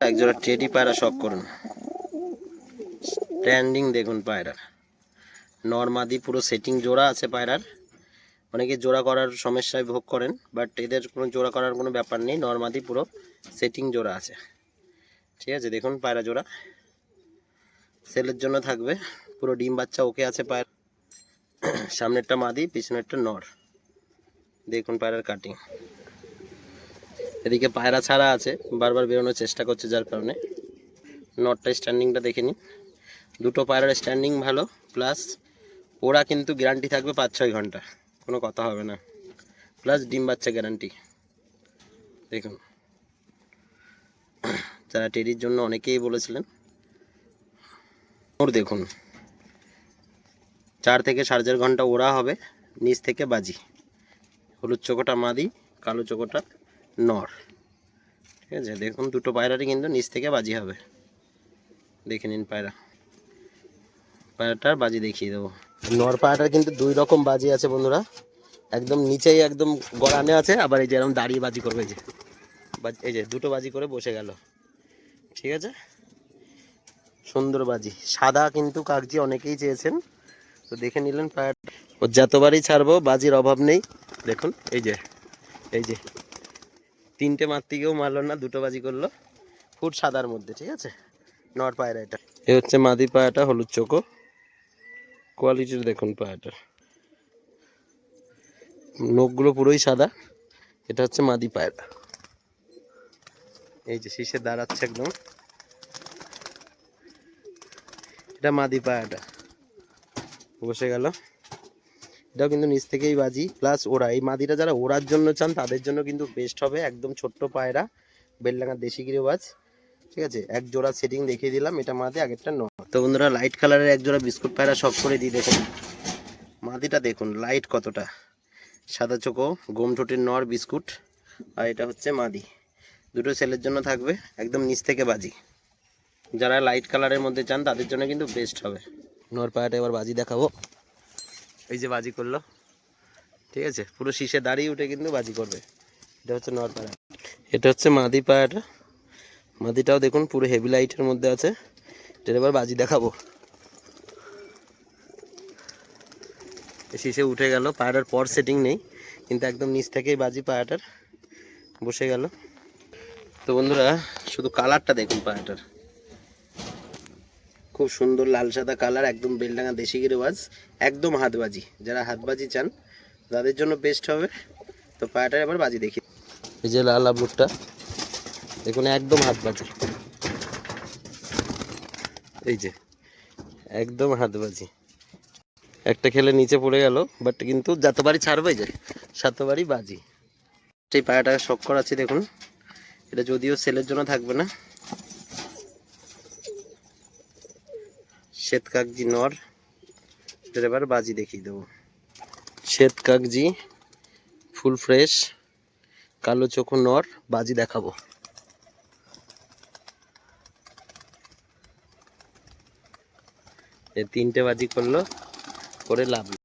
একজোড়া টেডি পায়রা শখ করুন। স্ট্যান্ডিং দেখুন পায়রা, নরমাদি পুরো সেটিং জোড়া আছে পায়রার। অনেকে জোড়া করার সমস্যায় ভোগ করেন, বাট এদের কোনো জোড়া করার কোনো ব্যাপার নেই, নরমাদি পুরো সেটিং জোড়া আছে। ঠিক আছে, দেখুন পায়রা জোড়া সেলের জন্য থাকবে। পুরো ডিম বাচ্চা ওকে আছে পায়রা। সামনেরটা মাদি, পিছনেরটা নর। দেখুন পায়রার কাটিং। এদিকে পায়রা ছাড়া আছে, বারবার বেরোনোর চেষ্টা করছে, যার কারণে। নটটা স্ট্যান্ডিংটা দেখে নিন। দুটো পায়রার স্ট্যান্ডিং ভালো, প্লাস ওরা কিন্তু গ্যারান্টি থাকবে 5-6 ঘন্টা, কোনো কথা হবে না, প্লাস ডিম বাচ্চা গ্যারান্টি। দেখুন, যারা টেডির জন্য অনেকেই বলেছিলেন। ওর দেখুন 4 থেকে 4.5 ঘন্টা ওরা হবে, নিচ থেকে বাজি। হলুদ চোখোটা মাদি, কালো চোখোটা নর। ঠিক আছে, দেখুন দুটো পায়রারই কিন্তু নিচ থেকে বাজি হবে। দেখে নিন পায়রাটার বাজি দেখিয়ে দেবো। নর পায়রাটার কিন্তু 2 রকম বাজি আছে বন্ধুরা। একদম নিচেই একদম গড়ানে আছে, আবার এই যে এরকম দাঁড়িয়ে বাজি করবে। এই যে দুটো বাজি করে বসে গেল। ঠিক আছে, সুন্দর বাজি, সাদা কিন্তু কাগজি অনেকেই চেয়েছেন, তো দেখে নিলেন পায়রাটা। ও যতবারই ছাড়বো বাজির অভাব নেই। দেখুন এই যে 3টে মারতে গিয়েও মারলো না, 2টো বাজি করলো, ফুট সাদার মধ্যে। ঠিক আছে, নর পায়রা এটা। এ হচ্ছে মাদি পায়রাটা, হলুদ চোখো কোয়ালিটির। দেখুন পায়রাটার নখগুলো পুরোই সাদা। এটা হচ্ছে মাদি পায়রা। এই যে শীষে দাঁড়াচ্ছে একদম, এটা মাদি পায়রাটা বসে গেল। এটাও কিন্তু নিচ থেকেই বাজি, প্লাস ওরা, এই মাদিটা যারা ওড়ার জন্য চান তাদের জন্য কিন্তু বেস্ট হবে। একদম ছোট্ট পায়রা, বেলডাঙ্গার দেশি গিরিবাজ। ঠিক আছে, এক জোড়া সেটিং দেখিয়ে দিলাম, এটা মাদি, আগেরটা নর। তো বন্ধুরা, লাইট কালারের এক জোড়া বিস্কুট পায়রা শখ করে দিই। দেখুন মাদিটা, দেখুন লাইট কতটা, সাদা চোখো গোম ঠোঁটের নর বিস্কুট, আর এটা হচ্ছে মাদি। দুটো সেলের জন্য থাকবে, একদম নিচ থেকে বাজি। যারা লাইট কালারের মধ্যে চান তাদের জন্য কিন্তু বেস্ট হবে। নর পায়রাটা এবার বাজি দেখাবো। এই যে বাজি করলো, ঠিক আছে, পুরো শীষে দাঁড়িয়ে উঠে কিন্তু বাজি করবে। এটা হচ্ছে নর পায়রা, এটা হচ্ছে মাদি পায়রাটা। মাদিটাও দেখুন পুরো হেভি লাইটের মধ্যে আছে। এটা এবার বাজি দেখাবো। শীষে উঠে গেল, পায়রার পর সেটিং নেই, কিন্তু একদম নিচ থেকেই বাজি পায়রাটার বসে গেল। তো বন্ধুরা, শুধু কালারটা দেখুন পায়রাটার, খুব সুন্দর লাল সাদা কালার, একদম বেলডাঙ্গা দেশি গিরিবাজ, একদম হাতবাজি। যারা হাতবাজি চান তাদের জন্য বেস্ট হবে। তো পায়রাটার এবার বাজি দেখি। এই যে লাল আবলুটটা দেখুন, একদম হাতবাজি। এই যে একদম হাতবাজি, একটা খেলে নিচে পড়ে গেল, বাট কিন্তু যতবারই ছাড়বে যে সাতবারই বাজি। সেই পায়রাটা শখ করাচ্ছি, দেখুন এটা যদিও সেলের জন্য থাকবে না। শ্বেত কাগজি নর, এটার এবার বাজি দেখিয়ে দেবো। শ্বেত কাগজি ফুল ফ্রেশ, কালো চোখো নর, বাজি দেখাবো। এই 3টে বাজি করলো, করে লাভ।